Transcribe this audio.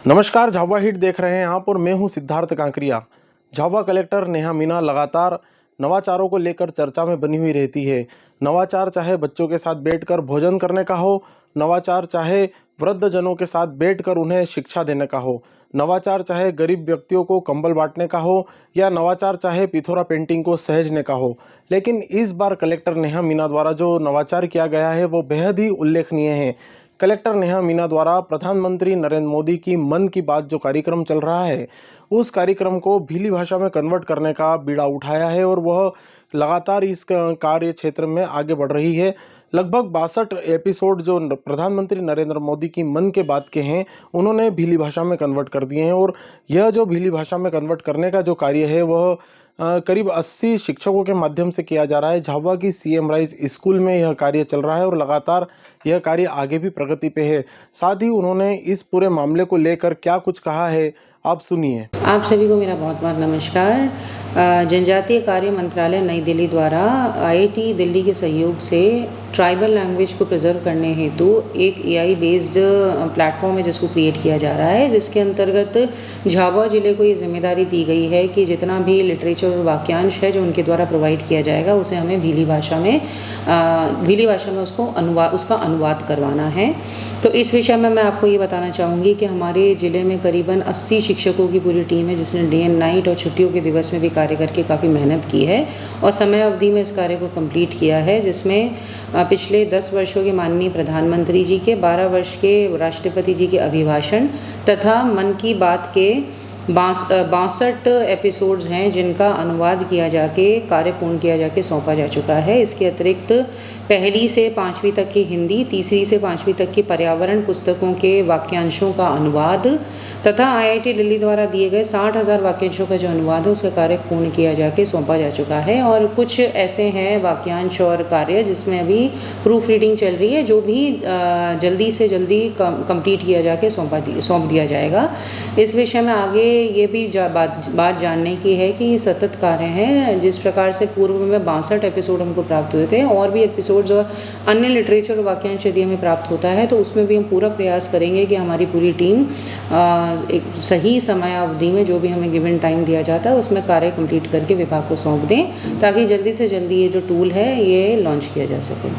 नमस्कार, झाबुआ हिट देख रहे हैं आप और मैं हूं सिद्धार्थ कांकरिया। झाबुआ कलेक्टर नेहा मीना लगातार नवाचारों को लेकर चर्चा में बनी हुई रहती है। नवाचार चाहे बच्चों के साथ बैठकर भोजन करने का हो, नवाचार चाहे वृद्धजनों के साथ बैठकर उन्हें शिक्षा देने का हो, नवाचार चाहे गरीब व्यक्तियों को कंबल बांटने का हो या नवाचार चाहे पिथौरा पेंटिंग को सहेजने का हो। लेकिन इस बार कलेक्टर नेहा मीना द्वारा जो नवाचार किया गया है वो बेहद ही उल्लेखनीय है। कलेक्टर नेहा मीना द्वारा प्रधानमंत्री नरेंद्र मोदी की मन की बात जो कार्यक्रम चल रहा है, उस कार्यक्रम को भीली भाषा में कन्वर्ट करने का बीड़ा उठाया है और वह लगातार इस कार्य क्षेत्र में आगे बढ़ रही है। लगभग 62 एपिसोड जो प्रधानमंत्री नरेंद्र मोदी की मन के बात के हैं, उन्होंने भीली भाषा में कन्वर्ट कर दिए हैं और यह जो भीली भाषा में कन्वर्ट करने का जो कार्य है वह करीब 80 शिक्षकों के माध्यम से किया जा रहा है। झाबुआ की सीएम राइज स्कूल में यह कार्य चल रहा है और लगातार यह कार्य आगे भी प्रगति पे है। साथ ही उन्होंने इस पूरे मामले को लेकर क्या कुछ कहा है, आप सुनिए। आप सभी को मेरा बहुत बहुत नमस्कार। जनजातीय कार्य मंत्रालय नई दिल्ली द्वारा आईआईटी दिल्ली के सहयोग से ट्राइबल लैंग्वेज को प्रिजर्व करने हेतु एक एआई बेस्ड प्लेटफॉर्म है जिसको क्रिएट किया जा रहा है, जिसके अंतर्गत झाबुआ ज़िले को ये जिम्मेदारी दी गई है कि जितना भी लिटरेचर और वाक्यांश है जो उनके द्वारा प्रोवाइड किया जाएगा उसे हमें भीली भाषा में उसका अनुवाद करवाना है। तो इस विषय में मैं आपको ये बताना चाहूँगी कि हमारे ज़िले में करीबन 80 शिक्षकों की पूरी टीम है जिसने डे एंड नाइट और छुट्टियों के दिवस में भी कार्य करके काफ़ी मेहनत की है और समय अवधि में इस कार्य को कंप्लीट किया है, जिसमें पिछले 10 वर्षों के माननीय प्रधानमंत्री जी के, 12 वर्ष के राष्ट्रपति जी के अभिभाषण तथा मन की बात के 62 एपिसोड्स हैं जिनका अनुवाद किया जाके कार्य पूर्ण किया जाके सौंपा जा चुका है। इसके अतिरिक्त पहली से 5वीं तक की हिंदी, तीसरी से 5वीं तक की पर्यावरण पुस्तकों के वाक्यांशों का अनुवाद तथा आईआईटी दिल्ली द्वारा दिए गए 60,000 वाक्यांशों का जो अनुवाद है उसका कार्य पूर्ण किया जाके सौंपा जा चुका है। और कुछ ऐसे हैं वाक्यांश और कार्य जिसमें अभी प्रूफ रीडिंग चल रही है, जो भी जल्दी से जल्दी कंप्लीट किया जाके सौंप दिया जाएगा। इस विषय में आगे ये भी बात जानने की है कि सतत कार्य हैं। जिस प्रकार से पूर्व में 62 एपिसोड हमको प्राप्त हुए थे और भी एपिसोड्स और अन्य लिटरेचर और वाक्यांश यदि हमें प्राप्त होता है तो उसमें भी हम पूरा प्रयास करेंगे कि हमारी पूरी टीम एक सही समय अवधि में जो भी हमें गिवन टाइम दिया जाता है उसमें कार्य कंप्लीट करके विभाग को सौंप दें ताकि जल्दी से जल्दी ये जो टूल है ये लॉन्च किया जा सके।